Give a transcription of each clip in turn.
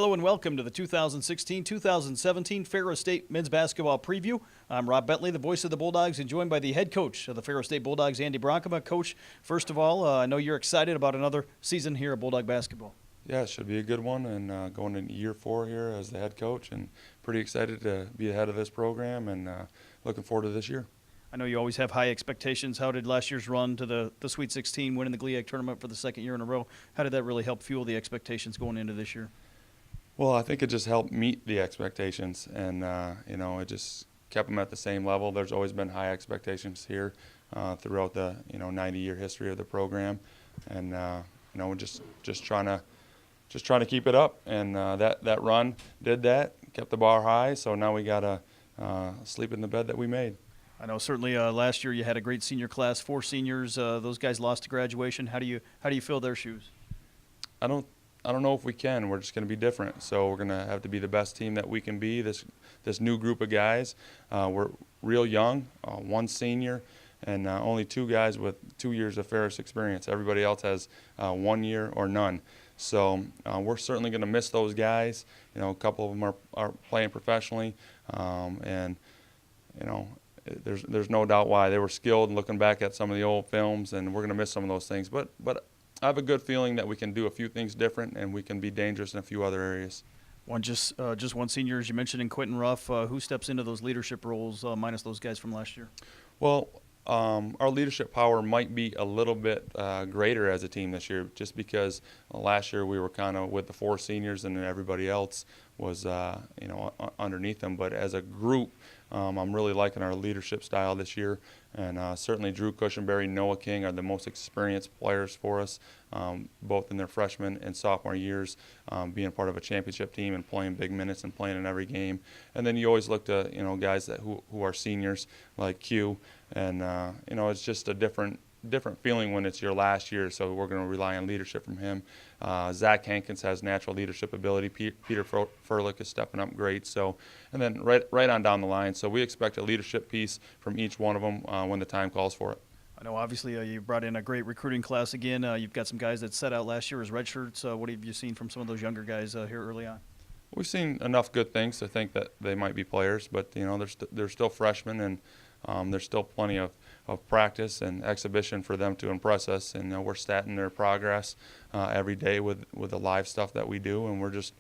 Hello and welcome to the 2016-2017 Ferris State Men's Basketball Preview. I'm Rob Bentley, the voice of the Bulldogs, and joined by the head coach of the Ferris State Bulldogs, Andy Bronkema. Coach, first of all, I know you're excited about another season here at Bulldog basketball. Yeah, it should be a good one, and going into year 4 here as the head coach, and pretty excited to be ahead of this program, and looking forward to this year. I know you always have high expectations. How did last year's run to the Sweet 16, winning the GLIAC Tournament for the second year in a row, how did that really help fuel the expectations going into this year? Well, I think it just helped meet the expectations, and it just kept them at the same level. There's always been high expectations here throughout the 90-year history of the program, and we're just trying to keep it up, and that run did that, kept the bar high. So now we gotta sleep in the bed that we made. I know certainly last year you had a great senior class, 4 seniors. Those guys lost to graduation. How do you fill their shoes? I don't know if we can. We're just going to be different. So we're going to have to be the best team that we can be. This new group of guys, we're real young, 1 senior, and only 2 guys with 2 years of Ferris experience. Everybody else has 1 year or none. So we're certainly going to miss those guys. A couple of them are playing professionally, and there's no doubt why. They were skilled, and looking back at some of the old films, and we're going to miss some of those things. But I have a good feeling that we can do a few things different, and we can be dangerous in a few other areas. Just 1 senior, as you mentioned, in Quentin Ruff. Who steps into those leadership roles minus those guys from last year? Well, our leadership power might be a little bit greater as a team this year, just because last year we were kind of with the 4 seniors and everybody else was underneath them. But as a group, I'm really liking our leadership style this year, and certainly Drew Cushenberry, Noah King are the most experienced players for us, both in their freshman and sophomore years, being part of a championship team and playing big minutes and playing in every game. And then you always look to guys who are seniors like Q, and it's just a different feeling when it's your last year, so we're going to rely on leadership from him. Zach Hankins has natural leadership ability. Peter Furlick is stepping up great. So, and then right on down the line. So we expect a leadership piece from each one of them when the time calls for it. I know obviously you brought in a great recruiting class again. You've got some guys that set out last year as redshirts. What have you seen from some of those younger guys here early on? We've seen enough good things to think that they might be players, but they're still freshmen, and there's still plenty of practice and exhibition for them to impress us, and we're statting their progress every day with the live stuff that we do, and we're just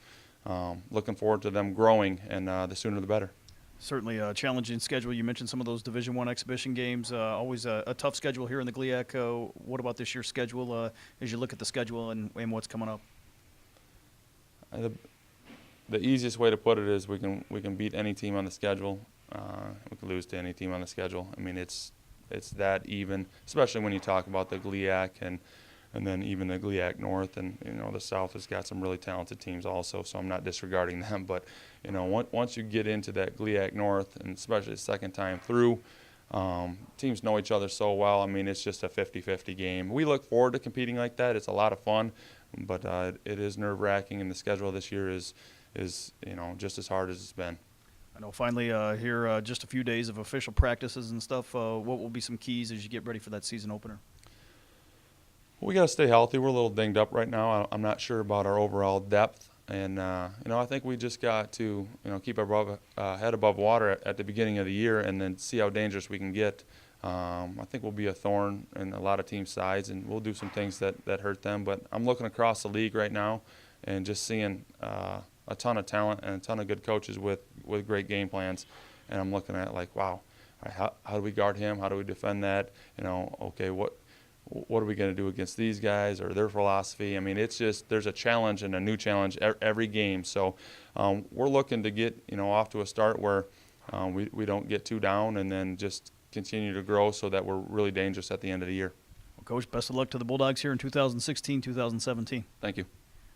looking forward to them growing, and the sooner the better. Certainly a challenging schedule. You mentioned some of those Division I exhibition games. Always a tough schedule here in the GLIAC. What about this year's schedule as you look at the schedule and what's coming up? The easiest way to put it is we can beat any team on the schedule. We can lose to any team on the schedule. I mean, it's that even, especially when you talk about the GLIAC and then even the GLIAC North, and the South has got some really talented teams also. So I'm not disregarding them, but once you get into that GLIAC North, and especially the second time through, teams know each other so well. I mean, it's just a 50-50 game. We look forward to competing like that. It's a lot of fun, but it is nerve-wracking, and the schedule this year is just as hard as it's been. I know finally here just a few days of official practices and stuff. What will be some keys as you get ready for that season opener? Well, we got to stay healthy. We're a little dinged up right now. I'm not sure about our overall depth, and I think we just got to keep our head above water at the beginning of the year, and then see how dangerous we can get. I think we'll be a thorn in a lot of teams' sides, and we'll do some things that hurt them. But I'm looking across the league right now and just seeing a ton of talent and a ton of good coaches with great game plans, and I'm looking at like, wow, how do we guard him? How do we defend that? Okay, what are we going to do against these guys or their philosophy? I mean, it's just there's a challenge and a new challenge every game. So we're looking to get off to a start where we don't get too down, and then just continue to grow so that we're really dangerous at the end of the year. Well, Coach, best of luck to the Bulldogs here in 2016-2017. Thank you.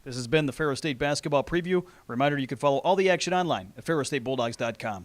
This has been the Ferris State Basketball Preview. Reminder, you can follow all the action online at ferrisstatebulldogs.com.